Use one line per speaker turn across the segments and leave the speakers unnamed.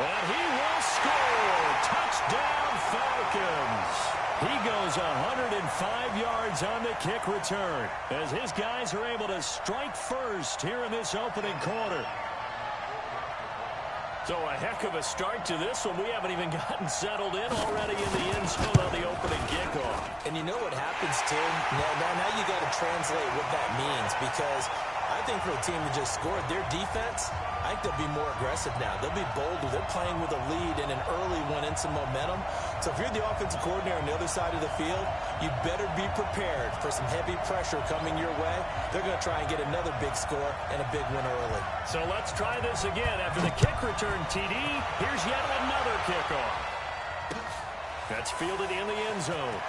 And he will score. Touchdown, Falcons. He goes 105 yards on the kick return as his guys are able to strike first here in this opening quarter. So a heck of a start to this one. We haven't even gotten settled in already in the end zone on the opening kickoff.
And you know what happens, Tim? Now you got to translate what that means, because I think for a team that just scored, their defense, I think they'll be more aggressive now. They'll be bolder. They're playing with a lead and an early one and some momentum. So if you're the offensive coordinator on the other side of the field, you better be prepared for some heavy pressure coming your way. They're going to try and get another big score and a big win early.
So let's try this again. After the kick return, TD, here's yet another kickoff. That's fielded in the end zone.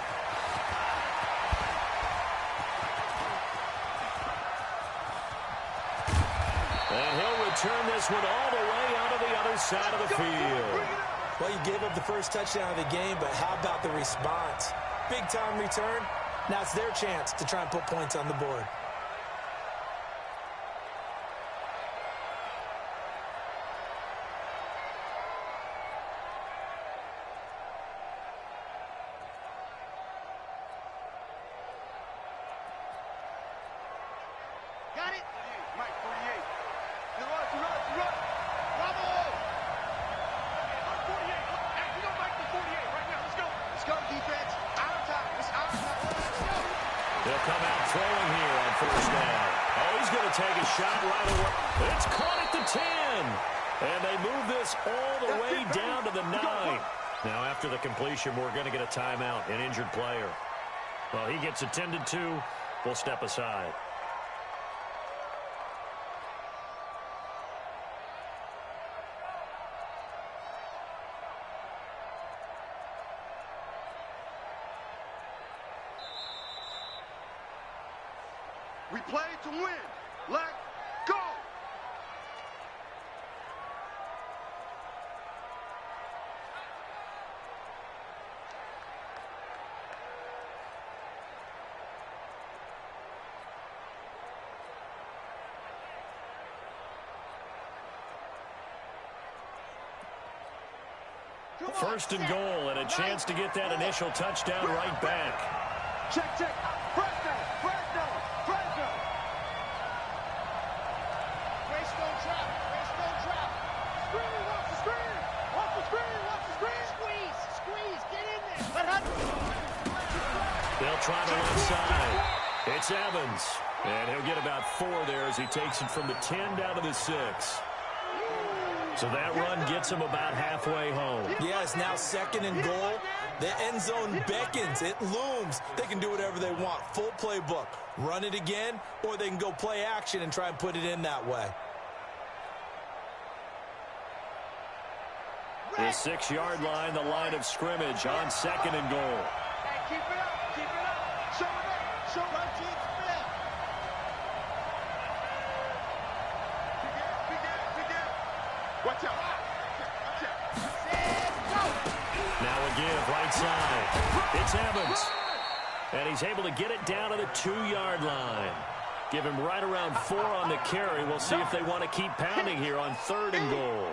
And he'll return this one all the way onto the other side of the field.
Well, you gave up the first touchdown of the game, but how about the response? Big-time return. Now it's their chance to try and put points on the board.
Got it? Mike, 48. Run. Bravo! On 48. Hey, you don't like the 48 right now. Let's go. Let's go, defense. Out of time. It's out of time. Let's go.
They'll come out throwing here on first down. Oh, he's going to take a shot right away. It's caught at the 10. And they move this all the way down to the 9. Now, after the completion, we're going to get a timeout, an injured player. Well, he gets attended to. We'll step aside.
We play to win. Let go.
First and goal, and a chance to get that initial touchdown right back.
Check. Fresno. Race don't trap. Screen, watch the screen. Squeeze, get in there. Let Hudson.
They'll try the left side. It's Evans, and he'll get about 4 there as he takes it from the 10 down to the 6. So that run gets him about halfway home.
Yes, now second and goal. The end zone beckons. It looms. They can do whatever they want. Full playbook. Run it again, or they can go play action and try and put it in that way.
The 6-yard line, the line of scrimmage on second and goal.
Hey, keep it up. Show it up. Watch out.
Now a give, right side. It's Evans. And he's able to get it down to the 2-yard line. Give him right around 4 on the carry. We'll see if they want to keep pounding here on third and goal.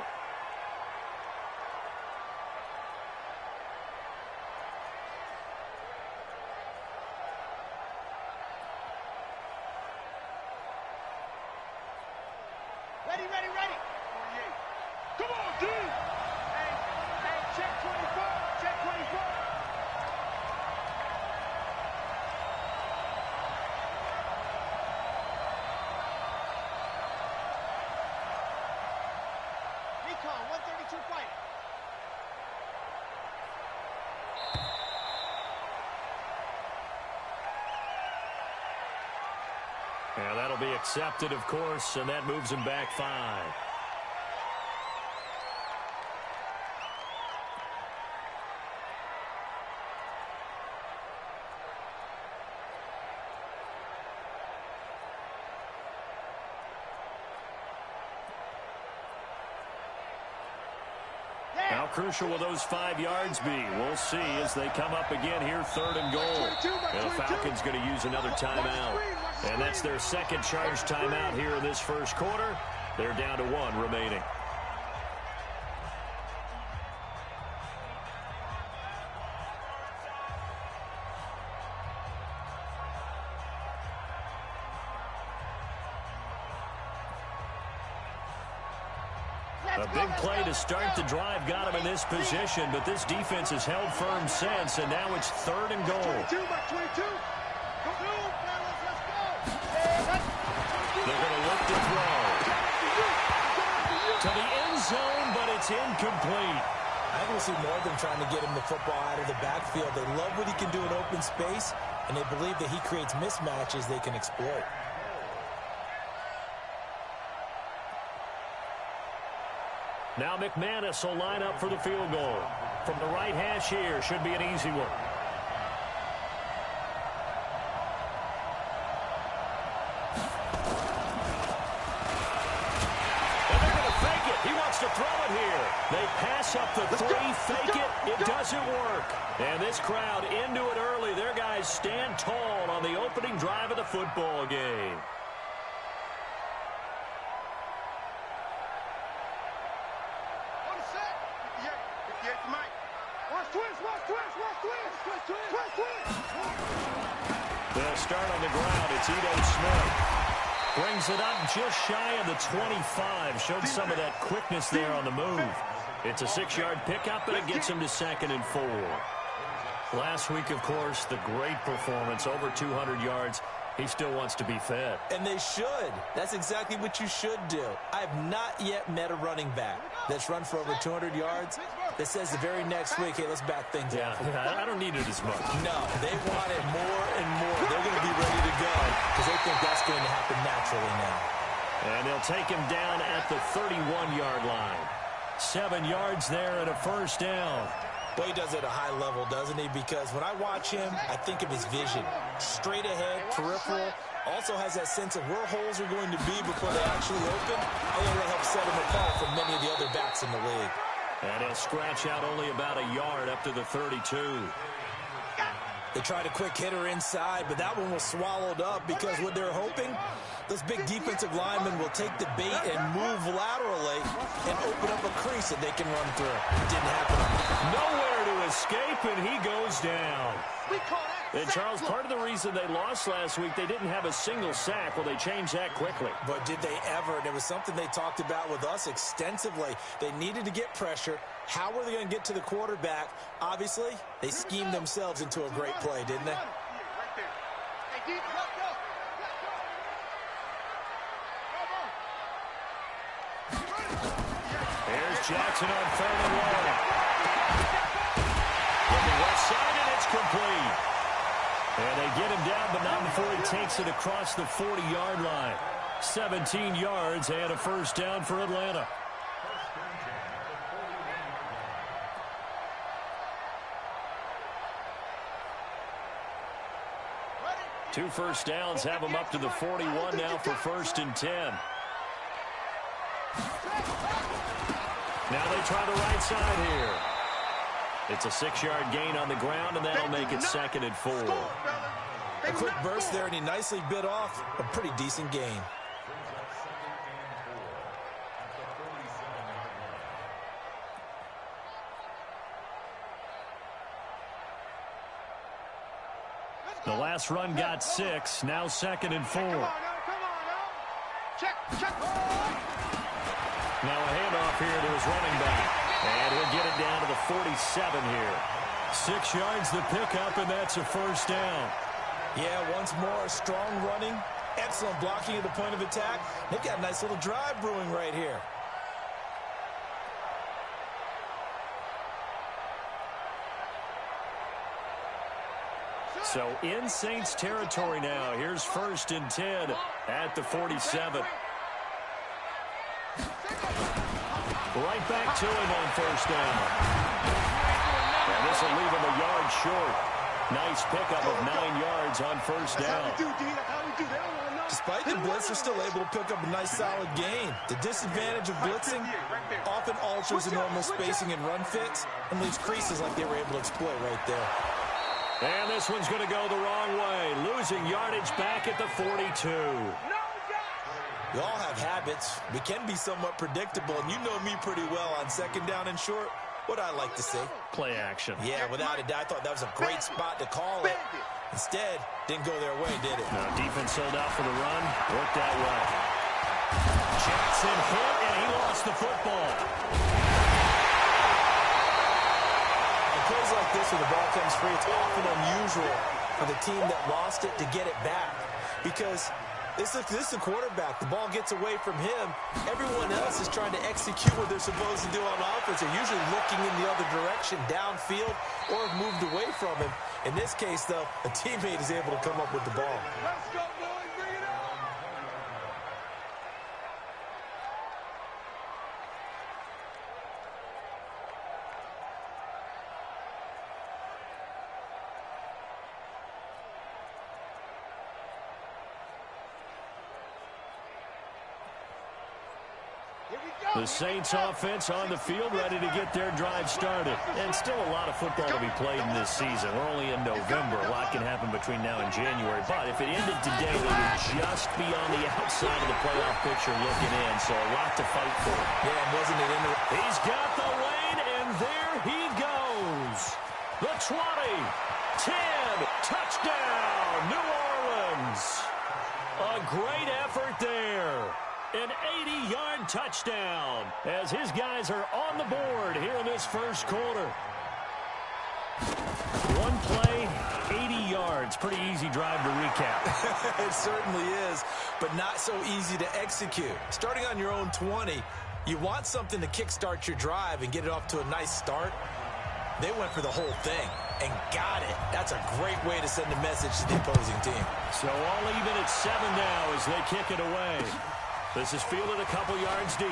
Ready. 48. Come on, dude. Hey, check 24. Recon, 132 fighting.
Yeah, that'll be accepted, of course, and that moves him back 5. How crucial will those 5 yards be? We'll see as they come up again here, third and goal. And the Falcons going to use another timeout. And that's their second charge timeout here in this first quarter. They're down to 1 remaining. A big play to start the drive got him in this position, but this defense has held firm since, and now it's 3rd and goal.
22, Mike 22. Go, fellas, let's go.
They're going to look to throw. To the end zone, but it's incomplete.
I think we'll see more of them trying to get him the football out of the backfield. They love what he can do in open space, and they believe that he creates mismatches they can exploit.
Now McManus will line up for the field goal. From the right hash here, should be an easy one. And they're going to fake it. He wants to throw it here. They pass up the 3, fake it. It doesn't work. And this crowd into it early. Their guys stand tall on the opening drive of the football game. They'll start on the ground. It's Ito Smith. Brings it up just shy of the 25. Showed some of that quickness there on the move. It's a 6-yard pickup, and it gets him to 2nd and 4. Last week, of course, the great performance, over 200 yards. He still wants to be fed.
And they should. That's exactly what you should do. I have not yet met a running back that's run for over 200 yards that says the very next week, hey, let's back things up.
I don't need it as much.
No, they want it more and more. They're going to be ready to go because they think that's going to happen naturally now.
And they'll take him down at the 31-yard line. 7 yards there and a 1st down.
Well, he does it at a high level, doesn't he? Because when I watch him, I think of his vision. Straight ahead, peripheral. Also has that sense of where holes are going to be before they actually open. I think that helps set him apart from many of the other backs in the league.
And he'll scratch out only about a yard up to the 32.
They tried a quick hitter inside, but that one was swallowed up because what they're hoping, those big defensive linemen will take the bait and move laterally and open up a crease that they can run through. It didn't happen.
Nowhere to escape, and he goes down. And, Charles, part of the reason they lost last week, they didn't have a single sack. Well, they changed that quickly.
But did they ever? And it was something they talked about with us extensively. They needed to get pressure. How were they going to get to the quarterback? Obviously, they schemed themselves into a great play, didn't they?
Here's Jackson on 3rd and 1. From the left side, and it's complete. And they get him down, but not before he takes it across the 40-yard line. 17 yards and a 1st down for Atlanta. Two 1st downs have him up to the 41 now for 1st and 10. Now they try the right side here. It's a 6-yard gain on the ground, and that'll make it 2nd and 4.
A quick burst there, and he nicely bit off a pretty decent gain.
The last run got 6. Now 2nd and 4.
Check.
Now a handoff here to his running back. And he'll get it down to the 47 here. 6 yards the pickup, and that's a 1st down.
Yeah, once more, strong running, excellent blocking at the point of attack. They've got a nice little drive brewing right here.
So in Saints territory now. Here's 1st and 10 at the 47. Right back to him on 1st down. And this will leave him a yard short. Nice pickup of 9 yards on 1st down.
Despite the blitz, they're still able to pick up a nice solid gain. The disadvantage of blitzing often alters the normal spacing and run fits and leaves creases like they were able to exploit right there.
And this one's going to go the wrong way. Losing yardage back at the 42.
We all have habits. We can be somewhat predictable, and you know me pretty well on 2nd down and short. What I like to see.
Play action.
Yeah, without a doubt. I thought that was a great spot to call it. Instead, didn't go their way, did it?
No, defense sold out for the run. Worked out well. Jackson hit, and he lost the football.
In plays like this where the ball comes free, it's often unusual for the team that lost it to get it back. Because this is the quarterback. The ball gets away from him. Everyone else is trying to execute what they're supposed to do on offense. They're usually looking in the other direction, downfield, or have moved away from him. In this case, though, a teammate is able to come up with the ball.
Let's go, boys. Bring it on.
The Saints offense on the field, ready to get their drive started. And still a lot of football to be played in this season. We're only in November. A lot can happen between now and January. But if it ended today, they would just be on the outside of the playoff picture looking in. So a lot to fight for.
Yeah, and wasn't it in the...
He's got the lane, and there he goes. The 20, 10, touchdown, New Orleans. A great effort there. An 80-yard touchdown as his guys are on the board here in this first quarter. One play, 80 yards. Pretty easy drive to recap.
It certainly is, but not so easy to execute. Starting on your own 20, you want something to kickstart your drive and get it off to a nice start. They went for the whole thing and got it. That's a great way to send a message to the opposing team.
So all even at 7 now as they kick it away. This is fielded a couple yards deep.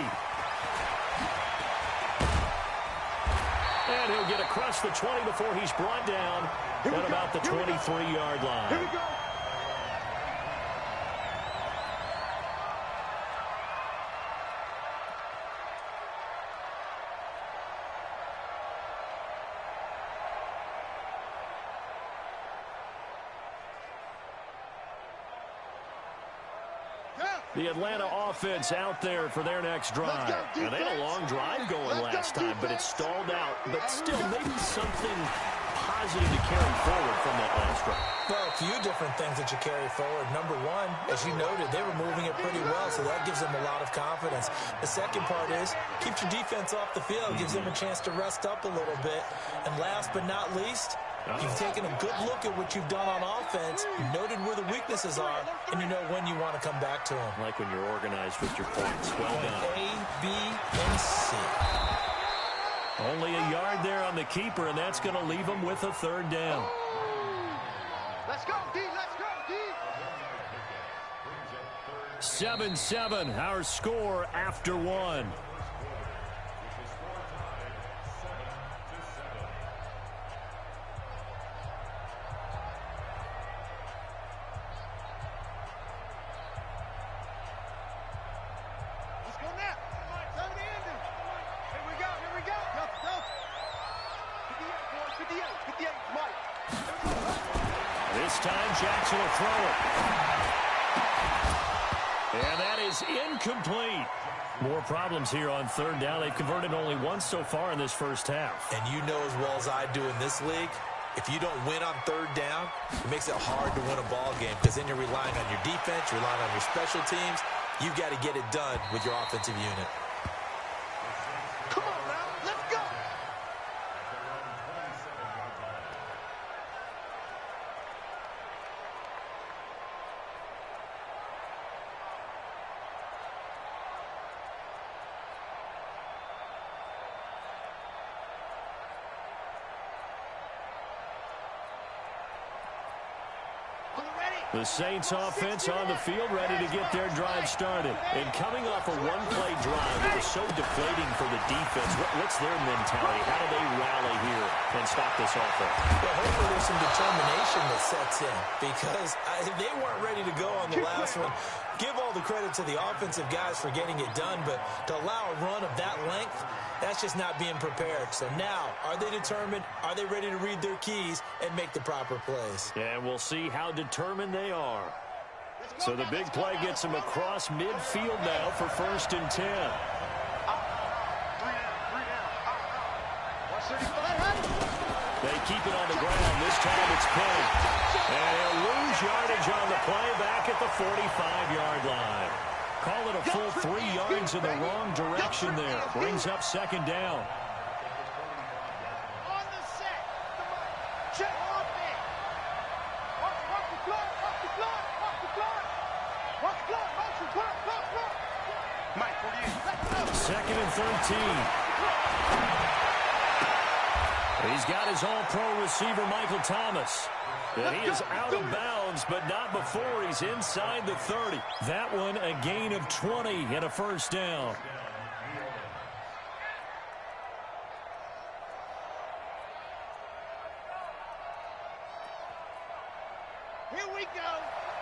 And he'll get across the 20 before he's brought down at about the 23-yard line.
Here we go.
The Atlanta offense out there for their next drive. And they had a long drive going last time, but it stalled out. But still, maybe something positive to carry forward from that last drive.
Well, a few different things that you carry forward. Number one, as you noted, they were moving it pretty well, so that gives them a lot of confidence. The second part is, keeps your defense off the field, gives them a chance to rest up a little bit. And last but not least, you've taken a good look at what you've done on offense, noted where the weaknesses are, and you know when you want to come back to them.
Like when you're organized with your points. Well done.
A, B, and C.
Only a yard there on the keeper, and that's going to leave them with a third down.
Let's go, D. Let's go, D.
7-7, our score after one.
Let's go now. Turn the ending. Here we go. Here we go. Go. 58, boys. 58. 58. Mike.
This time, Jackson will throw it. And that is incomplete. More problems here on third down. They've converted only once so far in this first half.
And you know as well as I do in this league, if you don't win on third down, it makes it hard to win a ball game because then you're relying on your defense, you're relying on your special teams. You've got to get it done with your offensive unit.
Come on now. Let's go. Are you ready?
The Saints offense on the field, ready to get their drive started. And coming off a one-play drive that was so deflating for the defense, what's their mentality? How do they rally here and stop this offense?
Well, hopefully there's some determination that sets in because they weren't ready to go on the last one. Give all the credit to the offensive guys for getting it done, but to allow a run of that length, that's just not being prepared. So now, are they determined? Are they ready to read their keys and make the proper plays?
And we'll see how determined they are. So the big play gets them across midfield now for 1st and 10.
3 down. 135.
They keep it on the ground. This time it's pinned. And he'll lose yardage on the play back at the 45-yard line. Call it a full 3 yards in the wrong direction there. Brings up second down.
On the set. Check off it. Walk the clock. Walk the clock. Walk the clock. Walk the clock. Walk the clock. Walk the clock. Mike, 48.
Second and 13. He's got his all-pro receiver, Michael Thomas. And he is out of bounds, but not before he's inside the 30. That one a gain of 20 and a first down.
Here we go.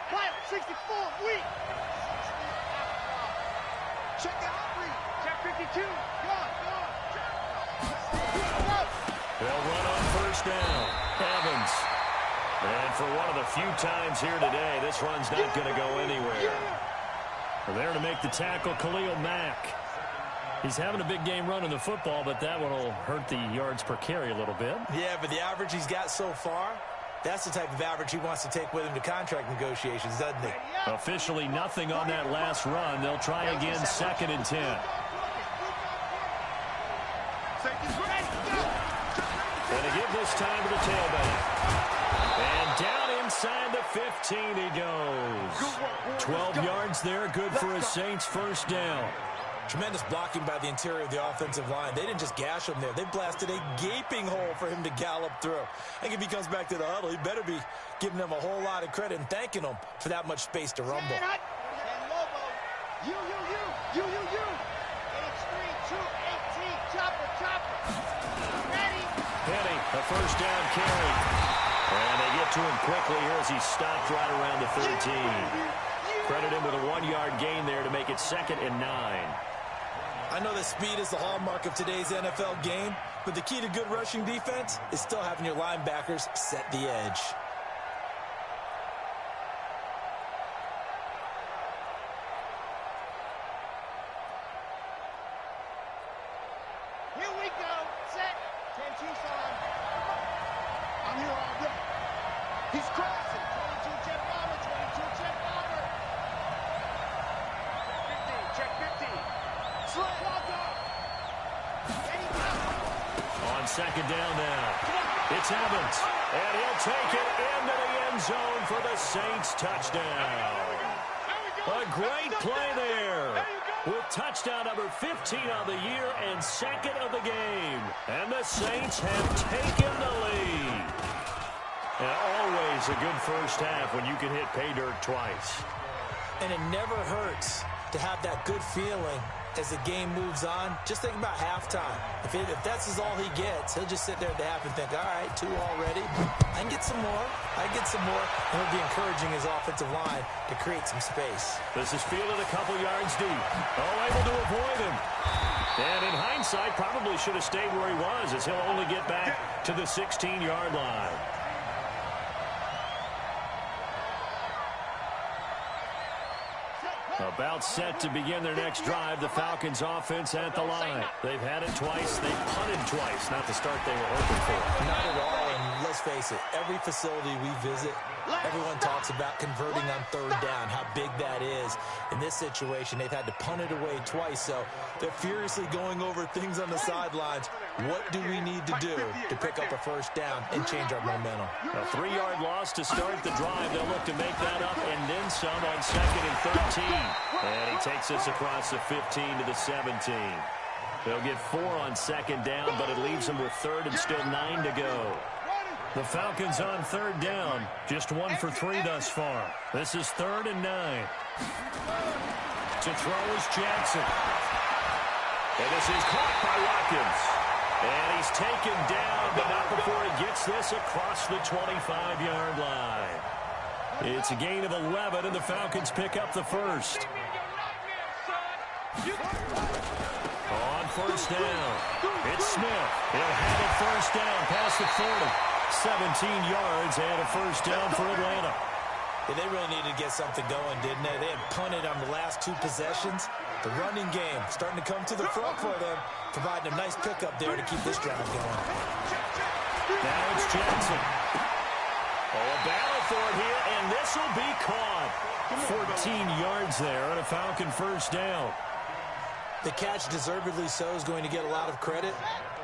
Play 64 week. Check out AARRREE. Check 52. Go.
They'll run on first down. Evans. And for one of the few times here today, this run's not going to go anywhere. There to make the tackle, Khalil Mack. He's having a big game running the football, but that one will hurt the yards per carry a little bit.
Yeah, but the average he's got so far, that's the type of average he wants to take with him to contract negotiations, doesn't he?
Officially nothing on that last run. They'll try again, second and 10. And to give this time to the tailback. And down inside the 15 he goes. 12 yards there, good for a Saints first down.
Tremendous blocking by the interior of the offensive line. They didn't just gash him there. They blasted a gaping hole for him to gallop through. I think if he comes back to the huddle, he better be giving them a whole lot of credit and thanking them for that much space to rumble.
You. H3, 218, chopper. Ready.
Penny, a first down carry. And they get to him quickly here as he stopped right around the 13. Credit him with a 1-yard gain there to make it second and 9.
I know that speed is the hallmark of today's NFL game, but the key to good rushing defense is still having your linebackers set the edge.
Here we go. Set. 10 Tucson. I'm here all day. He's crossing. 22 jet bomber. 22 jet bomber. 15. Check 15. Slip. Walk up. Ready, go.
On second down now. It's Evans. And he'll take it into the end zone for the Saints touchdown. A great play there. With touchdown number 15 on the year and second of the game. And the Saints have taken the lead. And always a good first half when you can hit pay dirt twice.
And it never hurts to have that good feeling as the game moves on. Just think about halftime. If that's all he gets, he'll just sit there at the half and think, all right, 2 already. I can get some more. And he'll be encouraging his offensive line to create some space.
This is fielded a couple yards deep. Able to avoid him. And in hindsight, probably should have stayed where he was, as he'll only get back to the 16-yard line. About set to begin their next drive, the Falcons offense at the line. They've had it twice. They've punted twice. Not the start they were hoping for.
Not at all, and let's face it, every facility we visit, everyone talks about converting on third down, how big that is. In this situation, they've had to punt it away twice, so they're furiously going over things on the sidelines. What do we need to do to pick up a first down and change our momentum?
A 3-yard loss to start the drive. They'll look to make that up and then some on second and 13. And he takes us across the 15 to the 17. They'll get 4 on second down, but it leaves them with third and still 9 to go. The Falcons on third down, just 1 for 3 thus far. This is 3rd and 9. To throw is Jackson. And this is caught by Watkins. And he's taken down, but not before he gets this across the 25-yard line. It's a gain of 11, and the Falcons pick up the first. On first down, it's Smith. He'll have it first down past the 40. 17 yards and a first down for Atlanta.
Yeah, they really needed to get something going, didn't they? They had punted on the last 2 possessions. The running game starting to come to the front for them, providing a nice pickup there to keep this drive going.
Now it's Jackson. A battle for it here, and this will be caught. 14 yards there on a Falcon first down.
The catch, deservedly so, is going to get a lot of credit,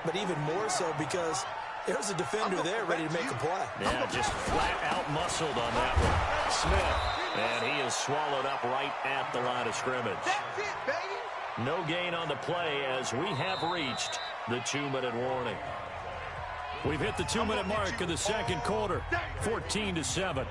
but even more so because there's a defender there ready to make a play.
Yeah, just flat out muscled on that one. Smith, and he is swallowed up right at the line of scrimmage.
That's it, baby.
No gain on the play as we have reached the 2-minute warning. We've hit the 2-minute mark of the second quarter, 14-7.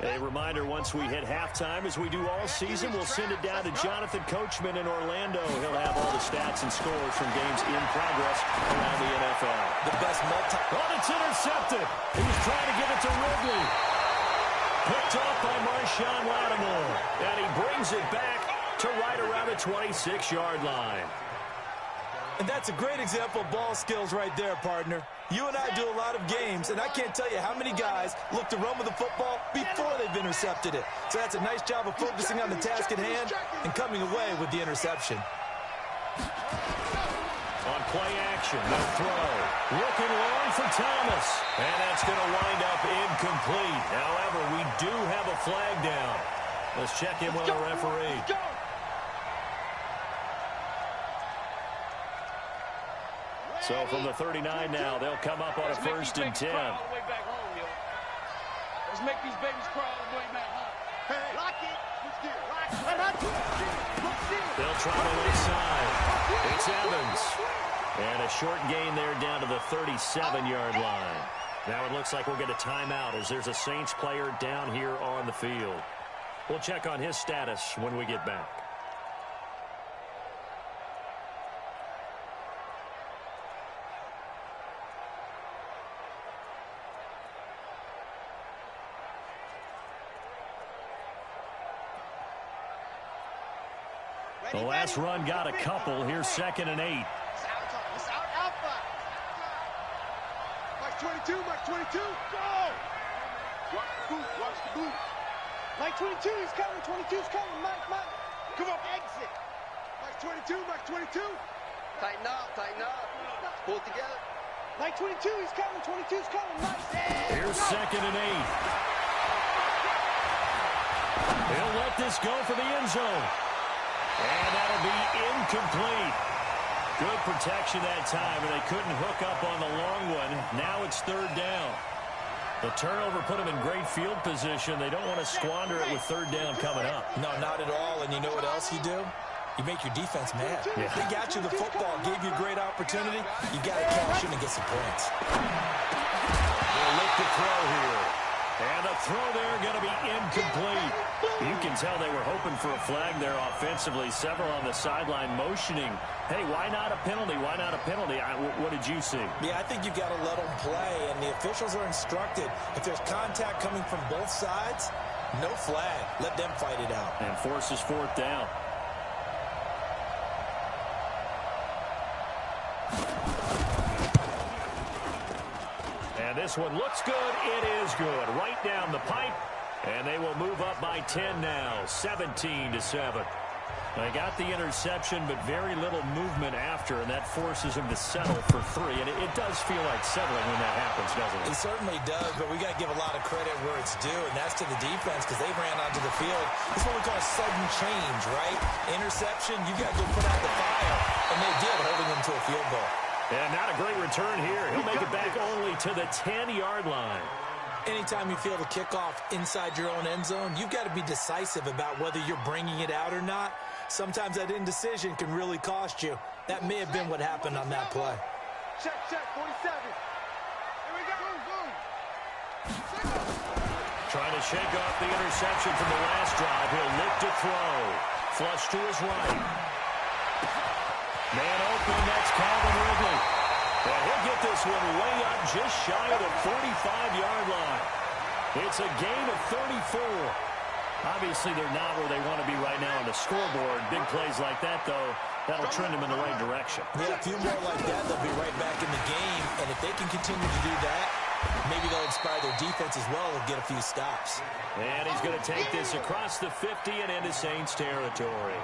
A reminder, once we hit halftime, as we do all season, we'll send it down to Jonathan Coachman in Orlando. He'll have all the stats and scores from games in progress around the NFL.
The best
Oh, it's intercepted. He was trying to give it to Ridley. Picked off by Marshawn Lattimore. And he brings it back to right around the 26-yard line.
And that's a great example of ball skills right there, partner. You and I do a lot of games, and I can't tell you how many guys look to run with the football before they've intercepted it. So that's a nice job of focusing on the task at hand and coming away with the interception.
On play action, no throw. Looking long for Thomas. And that's going to wind up incomplete. However, we do have a flag down. Let's check in with our referee. So from the 39 now, they'll come up on a 1st and 10.
Let's make these babies crawl all the way back home.
Hey, lock it. Lock it.
They'll try the left side. It's Evans. And a short gain there down to the 37-yard line. Now it looks like we'll get a timeout as there's a Saints player down here on the field. We'll check on his status when we get back. The last run got a couple. Here's 2nd and 8.
It's out alpha. Mike 22, Mike 22, go! Watch the boot, watch the boot. Mike 22, he's coming, 22's coming, Mike. Come on, exit. Mike 22, Mike 22. Tighten up. Pull it together. Mike 22, he's coming, 22's coming, Mike.
Here's 2nd and 8. He'll let this go for the end zone. And that'll be incomplete. Good protection that time, and they couldn't hook up on the long one. Now it's 3rd down. The turnover put them in great field position. They don't want to squander it with 3rd down coming up.
No, not at all. And you know what else you do? You make your defense mad.
Yeah.
They got you the football, gave you a great opportunity. You got to cash in and get some points.
They'll look to throw here. And the throw there going to be incomplete. You can tell they were hoping for a flag there offensively. Several on the sideline motioning. Hey, why not a penalty? Why not a penalty? What did you see?
Yeah, I think you've got to let them play, and the officials are instructed. If there's contact coming from both sides, no flag. Let them fight it out.
And forces 4th down. And this one looks good. It is good. Right down the pipe. And they will move up by 10 now, 17-7. They got the interception, but very little movement after, and that forces them to settle for 3. And it does feel like settling when that happens, doesn't it?
It certainly does, but we got to give a lot of credit where it's due, and that's to the defense because they ran onto the field. This is what we call a sudden change, right? Interception, you got to go put out the fire, and they did, holding them to a field goal.
And not a great return here. He'll make it back only to the 10-yard line.
Anytime you feel the kickoff inside your own end zone, you've got to be decisive about whether you're bringing it out or not. Sometimes that indecision can really cost you. That may have been what happened on that play.
Check, 47. Here we go.
Trying to shake off the interception from the last drive. He'll look to throw. Flush to his right. Man open, that's Calvin Ridley. And he'll get this one way up just shy of the 45-yard line. It's a gain of 34. Obviously, they're not where they want to be right now on the scoreboard. Big plays like that, though, that'll trend them in the right direction.
Yeah, a few more like that, they'll be right back in the game. And if they can continue to do that, maybe they'll inspire their defense as well and get a few stops.
And he's going to take this across the 50 and into Saints territory.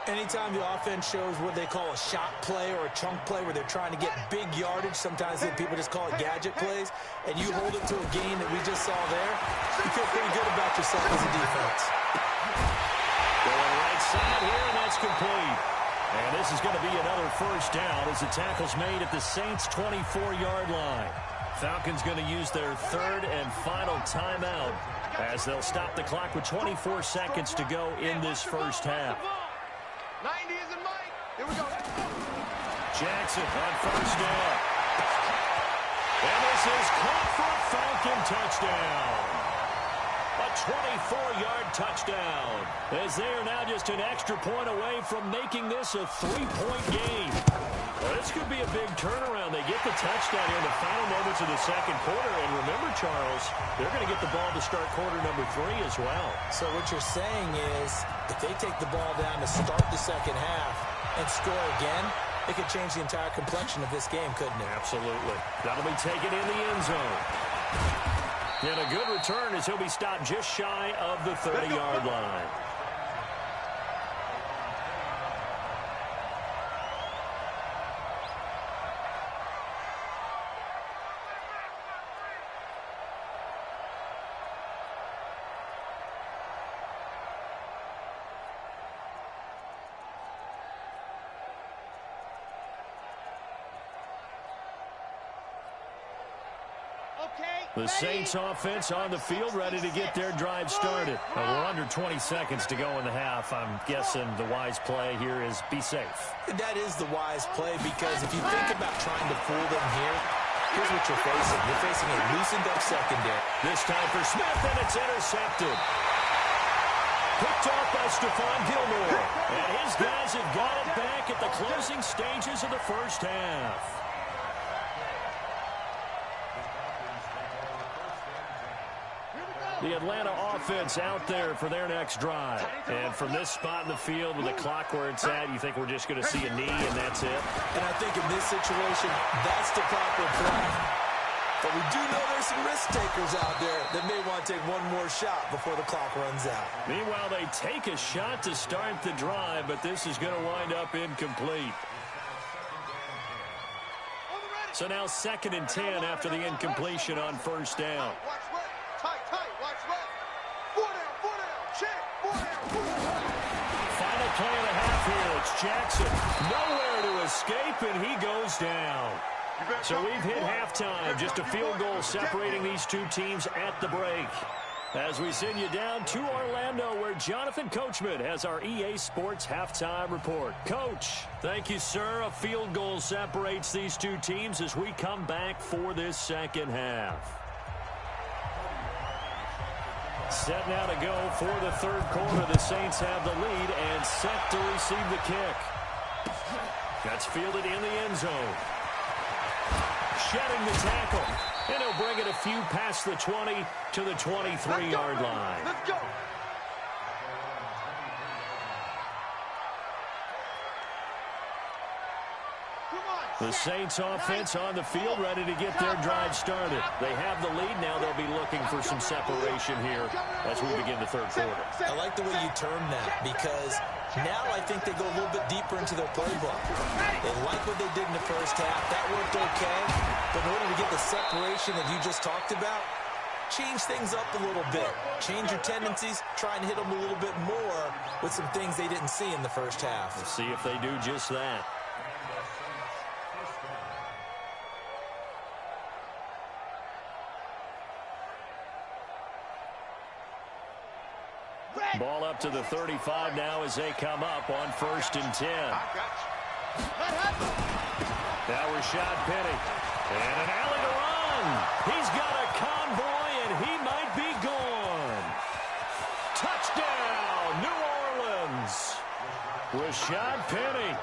Anytime the offense shows what they call a shot play or a chunk play where they're trying to get big yardage, sometimes people just call it gadget plays, and you hold it to a gain that we just saw there, you feel pretty good about yourself as a defense.
Going right side here, and that's complete. And this is going to be another first down as the tackle's made at the Saints' 24-yard line. Falcons going to use their third and final timeout as they'll stop the clock with 24 seconds to go in this first half.
90 isn't mine. Here we go.
Jackson on first down. And this is caught for a Falcon touchdown. A 24-yard touchdown. As they are now just an extra point away from making this a 3-point game. Well, this could be a big turnaround. They get the touchdown here in the final moments of the second quarter. And remember, Charles, they're going to get the ball to start quarter number 3 as well.
So what you're saying is if they take the ball down to start the second half and score again, it could change the entire complexion of this game, couldn't it?
Absolutely. That'll be taken in the end zone. And a good return as he'll be stopped just shy of the 30-yard line. The Saints offense on the field ready to get their drive started. We're under 20 seconds to go in the half. I'm guessing the wise play here is be safe.
That is the wise play because if you think about trying to fool them here, here's what you're facing. You're facing a loosened up secondary.
This time for Smith, and it's intercepted. Picked off by Stephon Gilmore. And his guys have got it back at the closing stages of the first half. The Atlanta offense out there for their next drive. And from this spot in the field with the clock where it's at, you think we're just going to see a knee and that's it?
And I think in this situation, that's the proper play. But we do know there's some risk takers out there that may want to take one more shot before the clock runs out.
Meanwhile, they take a shot to start the drive, but this is going to wind up incomplete. So now 2nd and 10 after the incompletion on first down.
Watch left. Tight. Watch left. 4 down. Check. 4 down.
Final play of the half here. It's Jackson. Nowhere to escape, and he goes down. So we've hit halftime. Just a field goal separating these two teams at the break. As we send you down to Orlando, where Jonathan Coachman has our EA Sports halftime report. Coach, thank you, sir. A field goal separates these two teams as we come back for this second half. Set now to go for the third quarter. The Saints have the lead and set to receive the kick. That's fielded in the end zone. Shedding the tackle. And he'll bring it a few past the 20 to the 23-yard line.
Let's go.
The Saints offense on the field ready to get their drive started. They have the lead. Now they'll be looking for some separation here as we begin the third quarter.
I like the way you term that because now I think they go a little bit deeper into their playbook. They like what they did in the first half. That worked okay. But in order to get the separation that you just talked about, change things up a little bit. Change your tendencies. Try and hit them a little bit more with some things they didn't see in the first half.
We'll see if they do just that. Ball up to the 35 now as they come up on 1st and 10. Now Rashad Penny. And an alley to run. He's got a convoy, and he might be gone. Touchdown, New Orleans. Rashad Penny,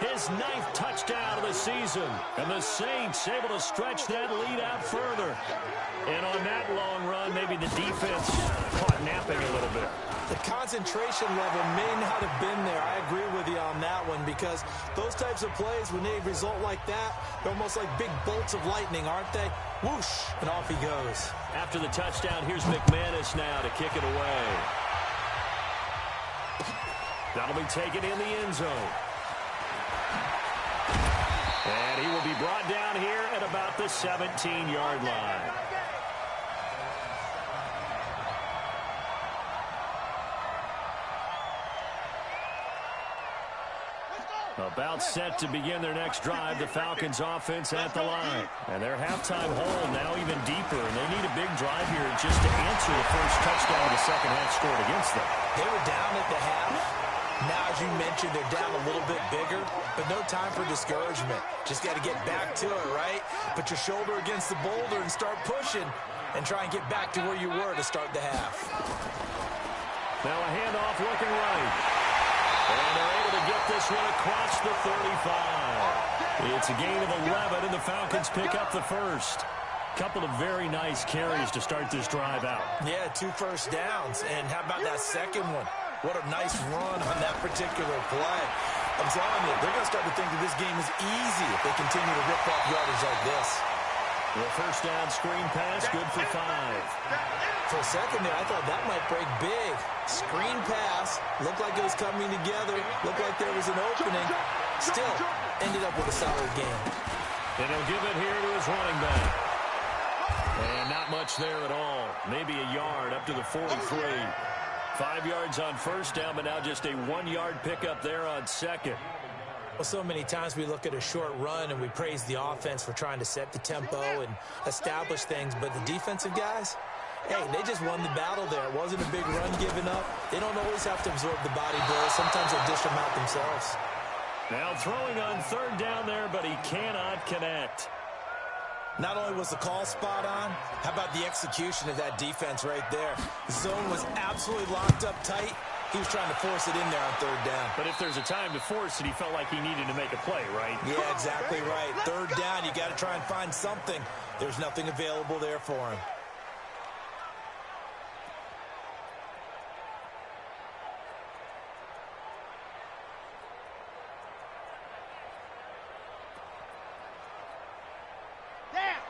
his 9th touchdown of the season. And the Saints able to stretch that lead out further. And on that long run, maybe the defense caught napping a little bit.
The concentration level may not have been there. I agree with you on that one because those types of plays, when they result like that, they're almost like big bolts of lightning, aren't they? Whoosh, and off he goes.
After the touchdown, here's McManus now to kick it away. That'll be taken in the end zone. And he will be brought down here at about the 17-yard line. About set to begin their next drive, the Falcons offense at the line. And their halftime hole now even deeper, and they need a big drive here just to answer the first touchdown of the second half scored against them.
They were down at the half. Now, as you mentioned, they're down a little bit bigger, but no time for discouragement. Just got to get back to it, right? Put your shoulder against the boulder and start pushing and try and get back to where you were to start the half.
Now a handoff looking right. And they're able to get this one across the 35. It's a gain of 11, and the Falcons pick up the first. Couple of very nice carries to start this drive out.
Yeah, 2 first downs. And how about that second one? What a nice run on that particular play. I'm telling you, they're going to start to think that this game is easy if they continue to rip off yardage like this.
The first down screen pass, good for 5.
For a second there, I thought that might break big. Screen pass, looked like it was coming together, looked like there was an opening. Still, ended up with a solid game.
And he'll give it here to his running back. And not much there at all. Maybe a yard up to the 43. 5 yards on first down, but now just a 1-yard pickup there on second.
Well, so many times we look at a short run and we praise the offense for trying to set the tempo and establish things, but the defensive guys, hey, they just won the battle there. It wasn't a big run given up. They don't always have to absorb the body blows. Sometimes they dish them out themselves.
Now throwing on third down there, but he cannot connect.
Not only was the call spot on, how about the execution of that defense right there? The zone was absolutely locked up tight. He was trying to force it in there on third down.
But if there's a time to force it, he felt like he needed to make a play, right?
Yeah, exactly right. Third down, you got to try and find something. There's nothing available there for him.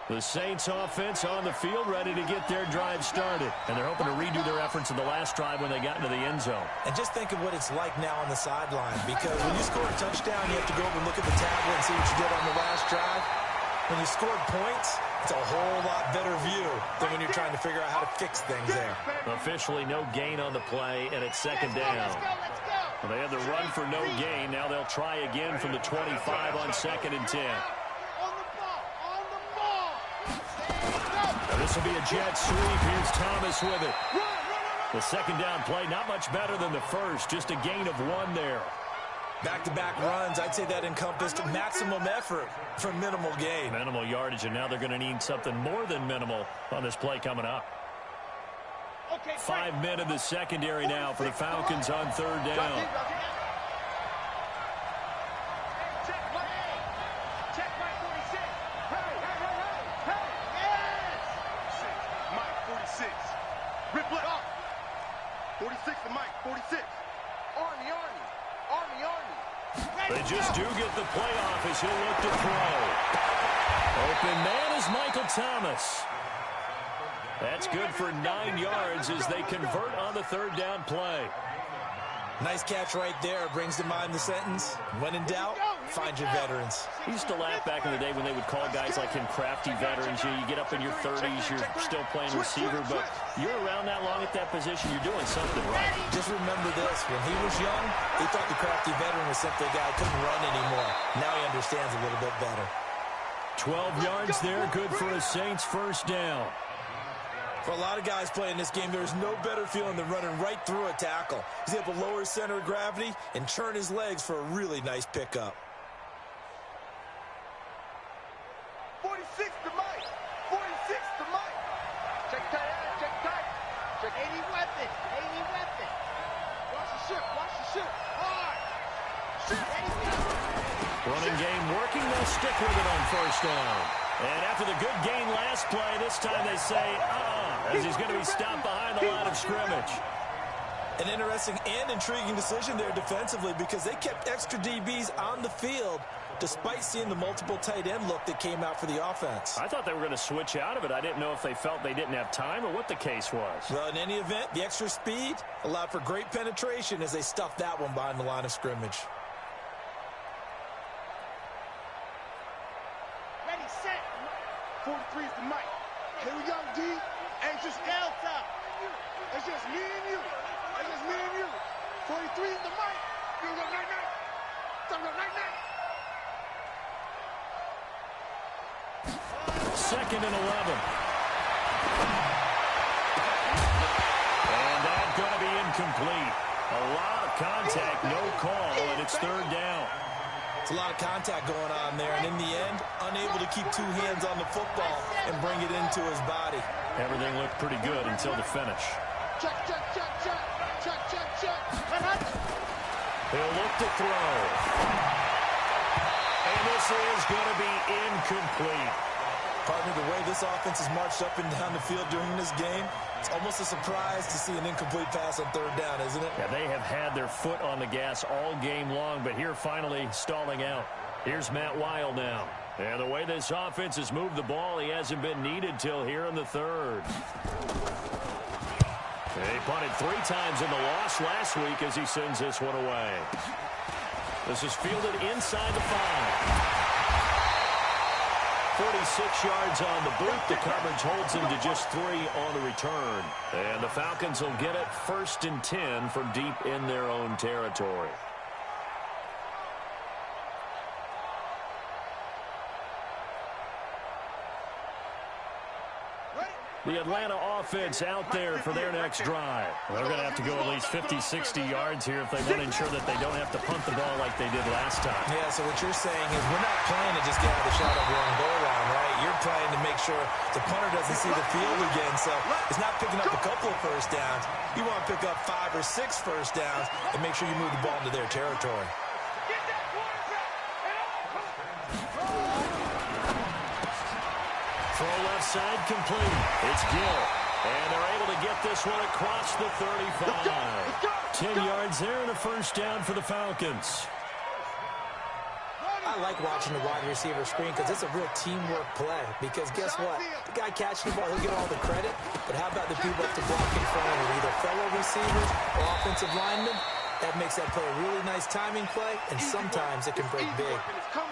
The Saints offense on the field, ready to get their drive started. And they're hoping to redo their efforts in the last drive when they got into the end zone.
And just think of what it's like now on the sideline, because when you score a touchdown, you have to go over and look at the tablet and see what you did on the last drive. When you scored points, it's a whole lot better view than when you're trying to figure out how to fix things there.
Officially no gain on the play, and it's second down. Well, they had the run for no gain. Now they'll try again from the 25 on 2nd and 10. This will be a jet sweep. Here's Thomas with it. The second down play, not much better than the first. Just a gain of 1 there.
Back-to-back runs, I'd say that encompassed maximum effort for minimal gain.
Minimal yardage, and now they're going to need something more than minimal on this play coming up. 5 men in the secondary now for the Falcons on third down. They just do get the playoff as he'll look to throw. Open man is Michael Thomas. That's good for 9 yards as they convert on the third down play.
Nice catch right there. Brings to mind the sentence, when in doubt, find your veterans.
I used to laugh back in the day when they would call guys like him crafty veterans. You get up in your 30s, you're still playing receiver, but you're around that long at that position, you're doing something right.
Just remember this, when he was young, he thought the crafty veteran was simply a guy who couldn't run anymore. Now he understands a little bit better.
12 yards there, good for a Saints first down.
For a lot of guys playing this game, there's no better feeling than running right through a tackle. He's able to lower his center of gravity and turn his legs for a really nice pickup.
46 to Mike. 46 to Mike. Check tight. Check tight. Check 80 weapons. 80 weapons. Watch the ship. Watch the ship. Hard. Ship. 80 weapons.
Running game working. They'll stick with it on first down. And after the good gain last play, this time they say, as he's going to be stopped behind the line of scrimmage.
An interesting and intriguing decision there defensively because they kept extra DBs on the field despite seeing the multiple tight end look that came out for the offense.
I thought they were going to switch out of it. I didn't know if they felt they didn't have time or what the case was.
Well, in any event, the extra speed allowed for great penetration as they stuffed that one behind the line of scrimmage.
Ready, set. 43 is the mic. Here we go, D. Anxious Delta. It's just me and you. It's just me and you. 43 is the mic. You go night-night. Go night-night.
2nd and 11. And that's going to be incomplete. A lot of contact, no call, and it's 3rd down.
It's a lot of contact going on there, and in the end, unable to keep 2 hands on the football and bring it into his body.
Everything looked pretty good until the finish.
Check, check, check, check. Check, check, check.
He'll look to throw. And this is going to be incomplete.
Partner, the way this offense has marched up and down the field during this game, it's almost a surprise to see an incomplete pass on 3rd down, isn't it?
Yeah, they have had their foot on the gas all game long, but here finally stalling out. Here's Matt Weil now. And the way this offense has moved the ball, he hasn't been needed till here in the 3rd. He punted 3 times in the loss last week as he sends this one away. This is fielded inside the 5. 46 yards on the boot. The coverage holds him to just 3 on the return. And the Falcons will get it 1st and 10 from deep in their own territory. The Atlanta offense out there for their next drive. They're going to have to go at least 50, 60 yards here if they want to ensure that they don't have to punt the ball like they did last time.
Yeah, so what you're saying is we're not playing to just get out of the shot of your own goal line, right? You're playing to make sure the punter doesn't see the field again. So it's not picking up a couple of 1st downs. You want to pick up 5 or 6 1st downs and make sure you move the ball into their territory.
Throw left side complete. It's Gill. And they're able to get this one across the 35. 10 yards there and a 1st down for the Falcons.
I like watching the wide receiver screen because it's a real teamwork play. Because guess what? The guy catching the ball, he'll get all the credit. But how about the people up to block in front of him, either fellow receivers or offensive linemen? That makes that play a really nice timing play, and sometimes it can break big.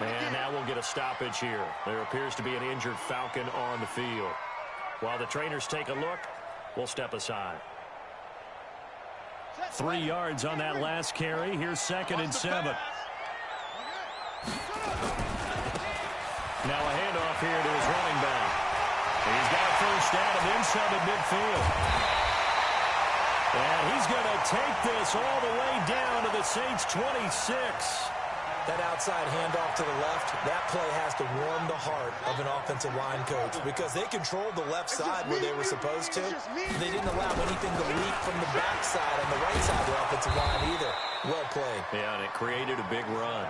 And now we'll get a stoppage here. There appears to be an injured Falcon on the field. While the trainers take a look, we'll step aside. 3 yards on that last carry. Here's 2nd and 7. Now a handoff here to his running back. He's got a 1st down and then some at midfield. And he's going to take this all the way down to the Saints' 26.
That outside handoff to the left, that play has to warm the heart of an offensive line coach because they controlled the left side where they were supposed to. They didn't allow anything to leak from the backside on the right side of the offensive line either. Well played.
Yeah, and it created a big run.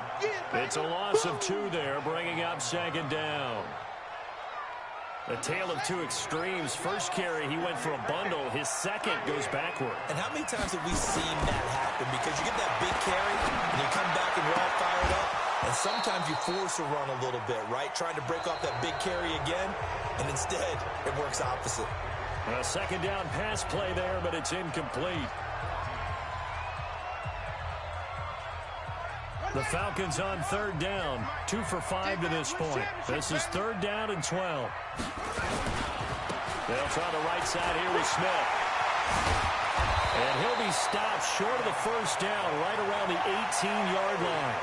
It's a loss of 2 there, bringing up 2nd down. A tale of 2 extremes. First carry, he went for a bundle. His 2nd goes backward.
And how many times have we seen that happen? Because you get that big carry, and you come back and you're all fired up, and sometimes you force a run a little bit, right? Trying to break off that big carry again, and instead, it works opposite.
A 2nd down pass play there, but it's incomplete. The Falcons on 3rd down. 2 for 5 to this point. This is 3rd down and 12. They'll try the right side here with Smith. And he'll be stopped short of the 1st down right around the 18-yard line.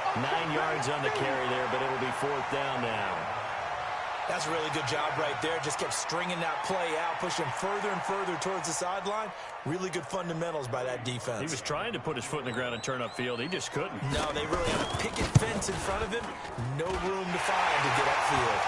9 yards on the carry there, but it'll be 4th down now.
That's a really good job right there. Just kept stringing that play out, pushing further and further towards the sideline. Really good fundamentals by that defense.
He was trying to put his foot in the ground and turn upfield. He just couldn't.
No, they really had a picket fence in front of him. No room to find to get upfield.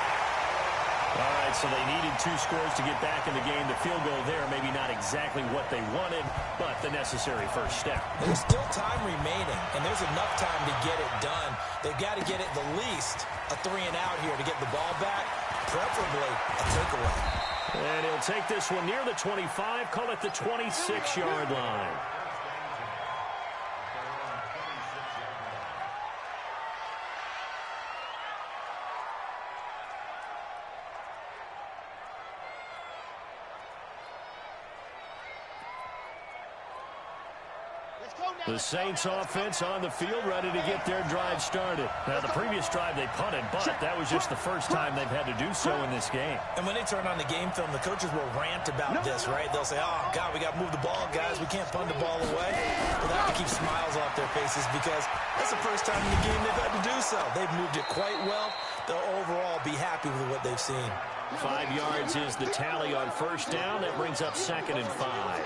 All right, so they needed 2 scores to get back in the game. The field goal there, maybe not exactly what they wanted, but the necessary first step.
There's still time remaining, and there's enough time to get it done. They've got to get it the least a 3-and-out here to get the ball back, preferably a takeaway.
And he'll take this one near the 25, call it the 26-yard line. The Saints offense on the field, ready to get their drive started. Now, the previous drive they punted, but that was just the first time they've had to do so in this game.
And when they turn on the game film, the coaches will rant about this, right? They'll say, oh, God, we got to move the ball, guys. We can't punt the ball away. Well, they have to keep smiles off their faces because that's the first time in the game they've had to do so. They've moved it quite well. They'll overall be happy with what they've seen.
5 yards is the tally on first down. That brings up 2nd and 5.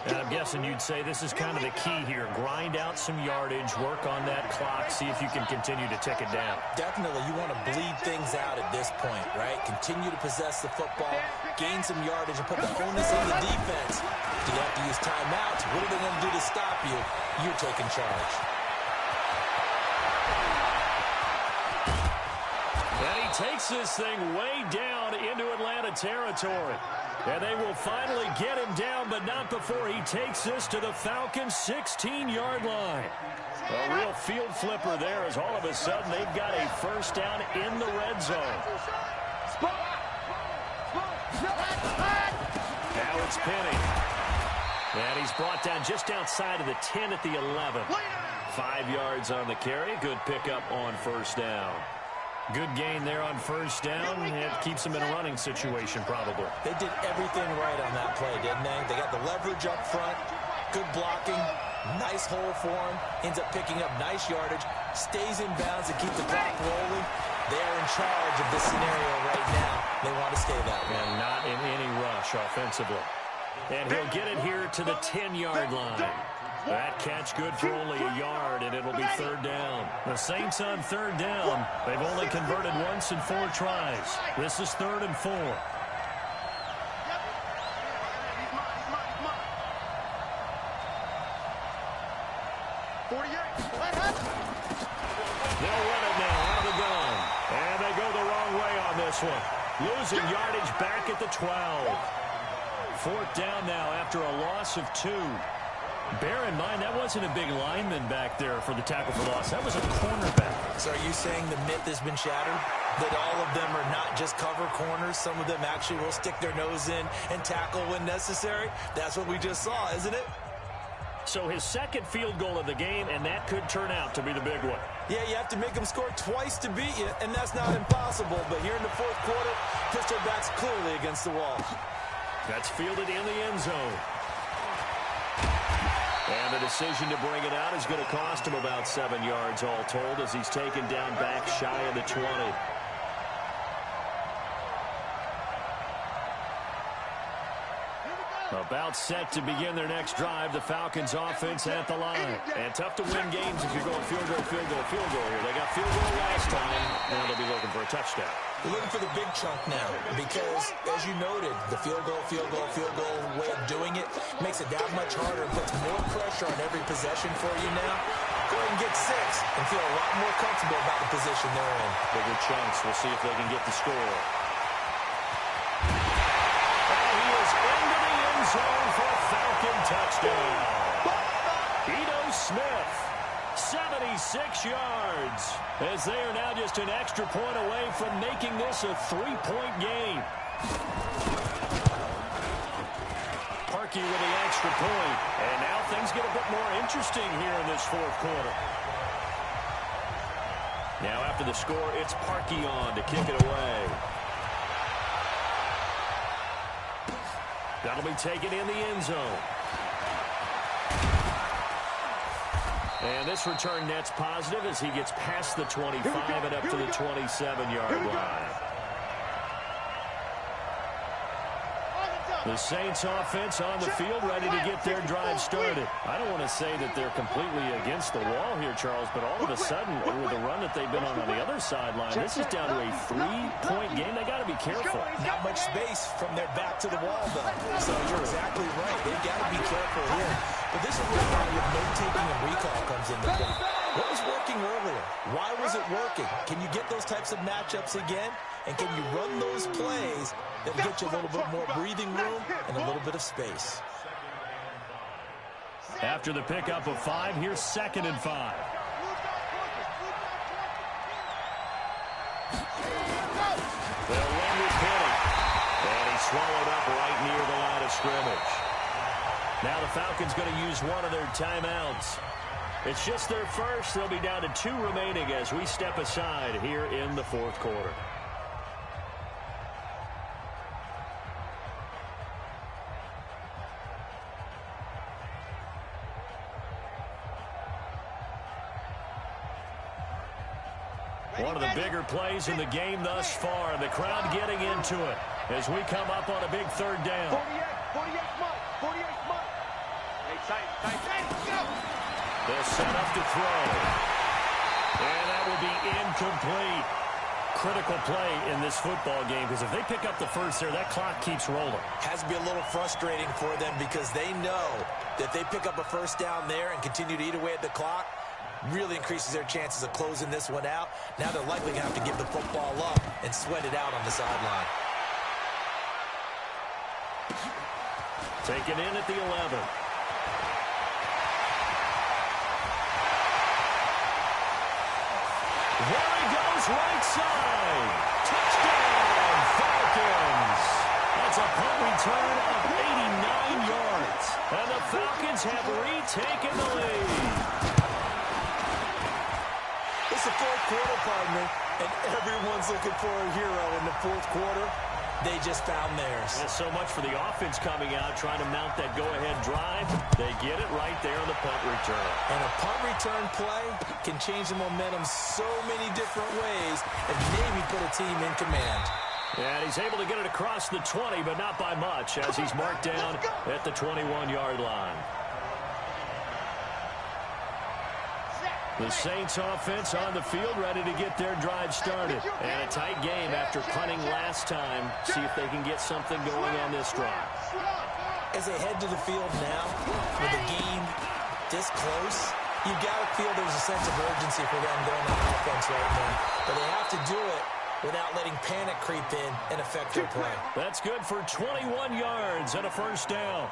And I'm guessing you'd say this is kind of the key here. Grind out some yardage, work on that clock, see if you can continue to tick it down.
Definitely. You want to bleed things out at this point, right? Continue to possess the football, gain some yardage, and put the onus on the defense. Do you have to use timeouts? What are they going to do to stop you? You're taking charge.
And he takes this thing way down into Atlanta territory. And they will finally get him down, but not before he takes this to the Falcons' 16-yard line. A real field flipper there as all of a sudden they've got a first down in the red zone. Now it's Penny. And he's brought down just outside of the 10 at the 11. 5 yards on the carry. Good pickup on first down. Good gain there on first down. It keeps them in a running situation, probably.
They did everything right on that play, didn't they? They got the leverage up front, good blocking, nice hole for him, ends up picking up nice yardage, stays in bounds to keep the clock rolling. They are in charge of this scenario right now. They want to stay that way.
And not in any rush offensively. And he'll get it here to the 10-yard line. That catch good for only a yard, and it'll be third down. The Saints on third down. They've only converted once in 4 tries. This is 3rd and 4. They'll run it now out of the gun. And they go the wrong way on this one. Losing yardage back at the 12. 4th down now after a loss of 2. Bear in mind, that wasn't a big lineman back there for the tackle for loss. That was a cornerback.
So are you saying the myth has been shattered? That all of them are not just cover corners? Some of them actually will stick their nose in and tackle when necessary? That's what we just saw, isn't it?
So his 2nd field goal of the game, and that could turn out to be the big one.
Yeah, you have to make them score twice to beat you, and that's not impossible. But here in the 4th quarter, pushed their backs clearly against the wall.
That's fielded in the end zone. And the decision to bring it out is going to cost him about 7 yards all told as he's taken down back shy of the 20. About set to begin their next drive. The Falcons offense at the line. And tough to win games if you're going field goal, field goal, field goal here. They got field goal last time. Now they'll be looking for a touchdown.
They're looking for the big chunk now because, as you noted, the field goal way of doing it makes it that much harder and puts more pressure on every possession for you now. Go ahead and get 6 and feel a lot more comfortable about the position they're in.
Bigger chunks. We'll see if they can get the score. Zone for a Falcon touchdown. Ito Smith, 76 yards, as they are now just an extra point away from making this a 3-point game. Parkey with the extra point, and now things get a bit more interesting here in this 4th quarter. Now after the score, it's Parkey on to kick it away. That'll be taken in the end zone. And this return net's positive as he gets past the 25 and up to the 27-yard line. The Saints offense on the field ready to get their drive started. I don't want to say that they're completely against the wall here, Charles, but all of a sudden, with the run that they've been on the other sideline, this is down to a 3-point game. They got to be careful.
Not much space from their back to the wall, though. So you're exactly right. They've got to be careful here. But this is where your note-taking and recall comes into play. What was working earlier? Why was it working? Can you get those types of matchups again? And can you run those plays that get you a little bit more breathing room and a little bit of space?
After the pickup of 5, here's 2nd and 5. They'll run with Penny. And he's swallowed up right near the line of scrimmage. Now the Falcons going to use one of their timeouts. It's just their first. They'll be down to 2 remaining as we step aside here in the fourth quarter. One of the bigger plays in the game thus far, and the crowd getting into it as we come up on a big third down.
48 Mike, 48 Mike. Hey, tight, go!
They'll set up to throw. And that will be incomplete. Critical play in this football game, because if they pick up the first there, that clock keeps rolling.
Has to be a little frustrating for them because they know that they pick up a first down there and continue to eat away at the clock, really increases their chances of closing this one out. Now they're likely going to have to give the football up and sweat it out on the sideline.
Taken in at the 11. There he goes, right side. Touchdown, Falcons. That's a punt return of 89 yards. And the Falcons have retaken the lead.
It's the fourth quarter, partner, and everyone's looking for a hero in the fourth quarter. They just found theirs.
There's so much for the offense coming out, trying to mount that go-ahead drive. They get it right there on the punt return.
And a punt return play can change the momentum so many different ways and maybe put a team in command.
And he's able to get it across the 20, but not by much, as he's marked down at the 21-yard line. The Saints offense on the field, ready to get their drive started. And a tight game after punting last time. See if they can get something going on this drive.
As they head to the field now, with the game this close, you've got to feel there's a sense of urgency for them going on offense right now. But they have to do it without letting panic creep in and affect their play.
That's good for 21 yards and a first down.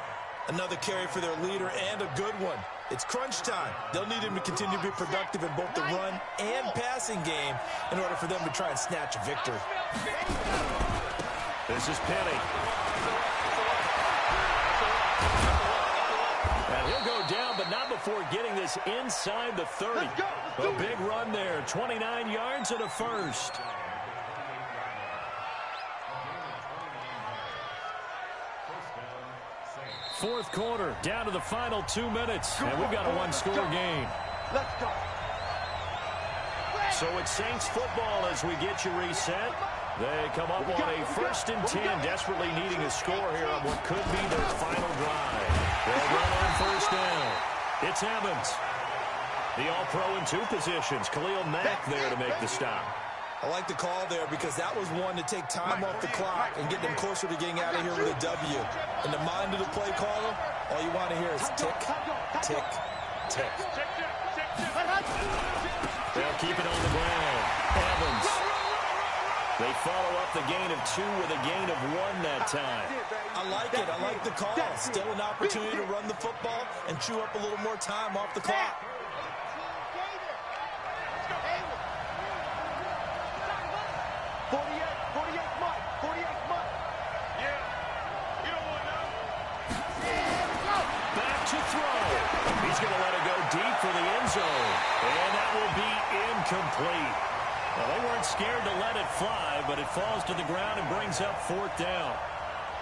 Another carry for their leader and a good one. It's crunch time. They'll need him to continue to be productive in both the run and passing game in order for them to try and snatch a victory.
This is Penny. And he'll go down, but not before getting this inside the 30. A big run there, 29 yards and a first. Fourth quarter, down to the final 2 minutes, and we've got a one-score game.
Let's go.
So it's Saints football as we get you reset. They come up on a 1st and 10, desperately needing a score here on what could be their final drive. They'll run on first down. It's Evans. The all-pro in 2 positions. Khalil Mack there to make the stop.
I like the call there because that was one to take time off the clock and get them closer to getting out of here with a W. In the mind of the play caller, all you want to hear is tick, tick, tick.
They'll keep it on the ground. Evans. They follow up the gain of 2 with a gain of 1 that time.
I like it. I like the call. Still an opportunity to run the football and chew up a little more time off the clock.
48 Mike, 48 Mike. Yeah, you don't want to.
Back to throw. He's going to let it go deep for the end zone. And that will be incomplete. Well, they weren't scared to let it fly, but it falls to the ground and brings up 4th down.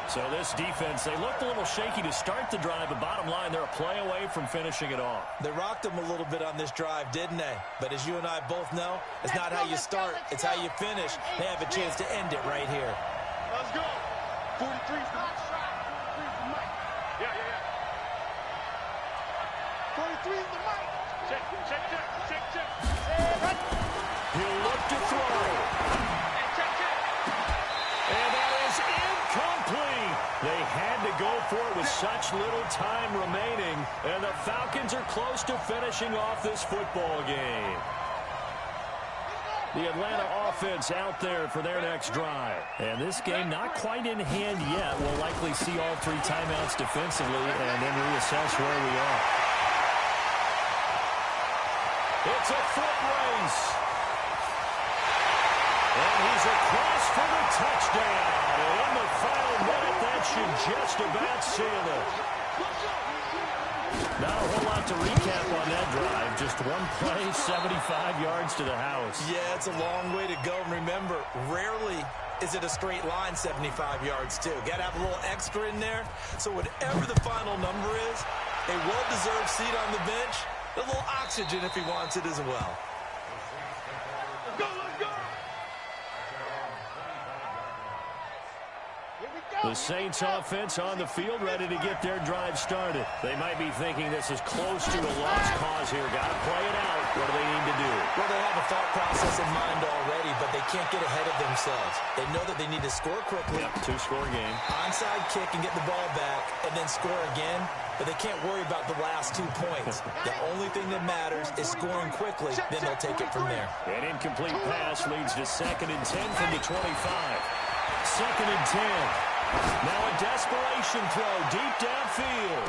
So this defense, they looked a little shaky to start the drive, but bottom line, they're a play away from finishing it off.
They rocked them a little bit on this drive, didn't they? But as you and I both know, it's not how you start, it's how you finish. They have a chance to end it right here.
Let's go. 43's the Mike. Yeah. 43's the Mike. Check.
He'll look to throw. And that is incomplete. They had to go for it with such little time remaining, and the Falcons are close to finishing off this football game. The Atlanta offense out there for their next drive. And this game not quite in hand yet. We'll likely see all 3 timeouts defensively and then reassess where we are. It's a foot race. And he's across for the touchdown. And in the final minute, that should just about seal it. Not a whole lot to recap on that drive. Just one play, 75 yards to the house.
Yeah, it's a long way to go. And remember, rarely is it a straight line 75 yards, too. Got to have a little extra in there. So whatever the final number is, a well-deserved seat on the bench, a little oxygen if he wants it as well.
The Saints offense on the field, ready to get their drive started. They might be thinking this is close to a lost cause here. Got to play it out. What do they need to do?
Well, they have a thought process in mind already, but they can't get ahead of themselves. They know that they need to score quickly.
Yep, two-score game.
Onside kick and get the ball back, and then score again. But they can't worry about the last 2 points. The only thing that matters is scoring quickly. Then they'll take it from there.
An incomplete pass leads to 2nd and 10 from the 25. 2nd and 10. Now a desperation throw deep downfield.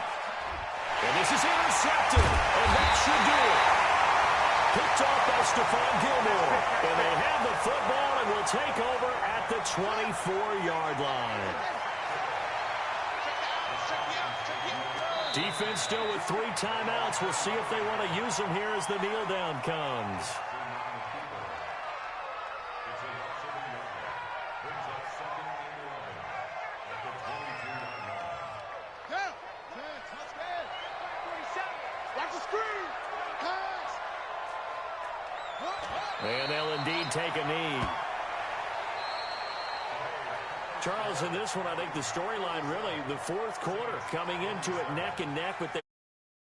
And this is intercepted. And that should do it. Picked off by Stephon Gilmore. And they have the football and will take over at the 24-yard line. Defense still with 3 timeouts. We'll see if they want to use them here as the kneel down comes. And they'll indeed take a knee. Charles, in this one, I think the storyline really, the 4th quarter, coming into it neck and neck with the